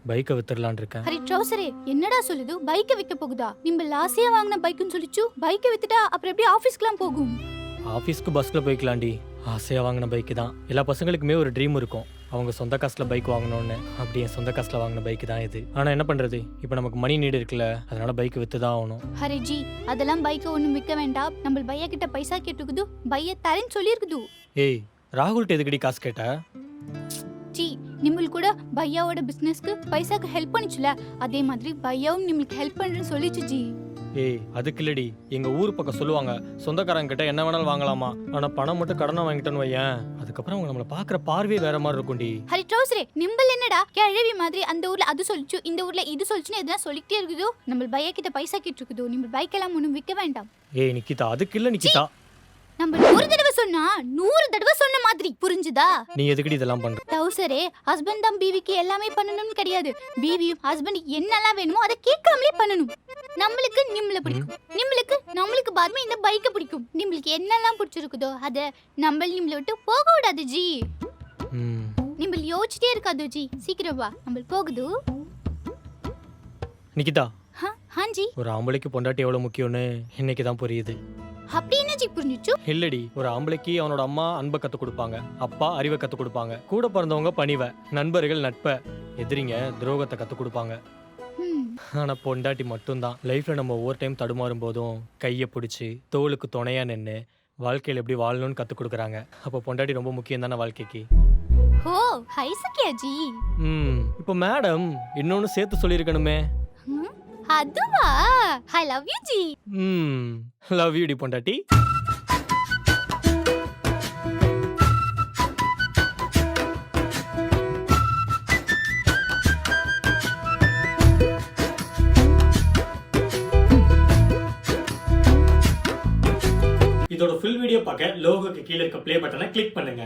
பைக்கை வித்துடலான் இருக்கேன். ஹரி ட்ரௌசரே என்னடா சொல்லுது? பைக்கை விற்க போகுதா? நம்ம லாஸ்டியா வாங்கின பைக்குன்னு சொல்லிச்சு. பைக்கை வித்துட்டா அப்புறம் எப்படி ஆபீஸ்க்குலாம் போகும்? ஆஃபீஸ்க்கு பஸ்ல போய்க்கலாண்டி. ஆசையா வாங்கின பைக்கு தான். எல்லா பசங்களுக்குமே ஒரு ட்ரீம் இருக்கும், அவங்க சொந்த காசுல பைக் வாங்கணும்னு. அப்படி என் சொந்த காசுல வாங்கின பைக்கு தான் இது. ஆனா என்ன பண்றது, இப்போ நமக்கு மணி நீடு இருக்குல்ல, அதனால பைக் வித்து தான் ஆகணும். ஹரி ஜி அதெல்லாம் பைக்கை ஒன்றும் விற்க வேண்டாம். நம்ம பையா கிட்ட பைசா கேட்டுக்குது, பைய தரேன்னு சொல்லியிருக்குது. ஏய், ராகுல்கிட்ட எதுக்கடி காசு கேட்ட? ஜி நிம்மல் கூட பையாவோட பிசினஸ்க்கு பைசாக்கு ஹெல்ப் பண்ணிச்சுல, அதே மாதிரி பையாவும் நிம்மளுக்கு ஹெல்ப் பண்றேன்னு சொல்லிச்சு ஜி. ஏய், அதுக்கு இல்லடி, எங்க ஊர் பக்கம் சொல்லுவாங்க, சொந்தக்காரங்க கிட்ட என்ன வேணாலும் வாங்கலாமா, ஆனா பணம் மட்டும் கடனை வாங்கிட்டோன்னு வையேன், அதுக்கப்புறம் அவங்க நம்மள பாக்குற பார்வையே வேற மாதிரி இருக்கும்டி. ஹரி ட்ரௌசரே நிம்பல் என்னடா கிழவி மாதிரி அந்த ஊர்ல அது சொல்லிச்சு இந்த ஊர்ல இது சொல்லிச்சுன்னு எதனா சொல்லிட்டே இருக்குதோ. நம்ம பையா கிட்ட பைசா கேட்டுருக்குதோ, நம்ம பைக் எல்லாம் ஒன்றும் விற்க வேண்டாம். ஏய் நிக்கிதா, அதுக்கு இல்ல நிக்கிதா, நம்ம ஒரு தடவை சொன்னா 100 தடவை சொன்ன மாதிரி புரிஞ்சுதா? நீ எதுக்கடி இதெல்லாம் பண்ற? ட்ரௌசரே ஹஸ்பண்ட் தான் பீவிக்கு எல்லாமே பண்ணணும்னு கிடையாது. பீவியும் ஹஸ்பண்ட் என்னெல்லாம் வேணுமோ அதை கேட்காமலே பண்ணணும். நம்மளுக்கு நிம்மள பிடிக்கும், நம்மளுக்கு பாத்மே இந்த பைக்கை பிடிக்கும். நிம்மளுக்கு என்னெல்லாம் பிடிச்சிருக்குதோ அதை நம்மள விட்டு போக விடாது ஜி. நிம்பல் யோசிச்சிட்டே இருக்காது ஜி, சீக்கிரம் வா நம்ம போகுது. நிக்கிதா, ஹாஞ்சி ஒரு ஆம்பளைக்கு பொண்டாட்டி எவ்வளவு முக்கியம்னு இன்னைக்கு தான் புரியுது. அப்படி என்ன ஜி புரிஞ்சுச்சு? இல்லடி, ஒரு ஆம்பளைக்கு அவனோட அம்மா அன்பை கத்து கொடுப்பாங்க, அப்பா அறிவை கத்து கொடுப்பாங்க, கூட பிறந்தவங்க பணிவை, நண்பர்கள் நட்பை, எதிரிங்க துரோகத்தை கத்து கொடுப்பாங்க. ஆனா பொண்டாட்டி மட்டும்தான் லைஃப்ல நம்ம ஒவ்வொரு டைம் தடுமாறும் போதும் கையை பிடிச்சி தோளுக்கு துணையா நின்று வாழ்க்கையில் எப்படி வாழணும்னு கத்து கொடுக்குறாங்க. அப்போ பொண்டாட்டி ரொம்ப முக்கியம் தானே வாழ்க்கைக்கு. ஓ ஹைசக்கியா ஜி. இப்போ மேடம் இன்னொன்னு சேர்த்து சொல்லியிருக்கணுமே. அதுவா? I love you ji. Love you டி பொண்டாட்டி. இதோட ஃபுல் வீடியோ பார்க்க லோகோக்கு கீழே இருக்க ப்ளே பட்டனை கிளிக் பண்ணுங்க.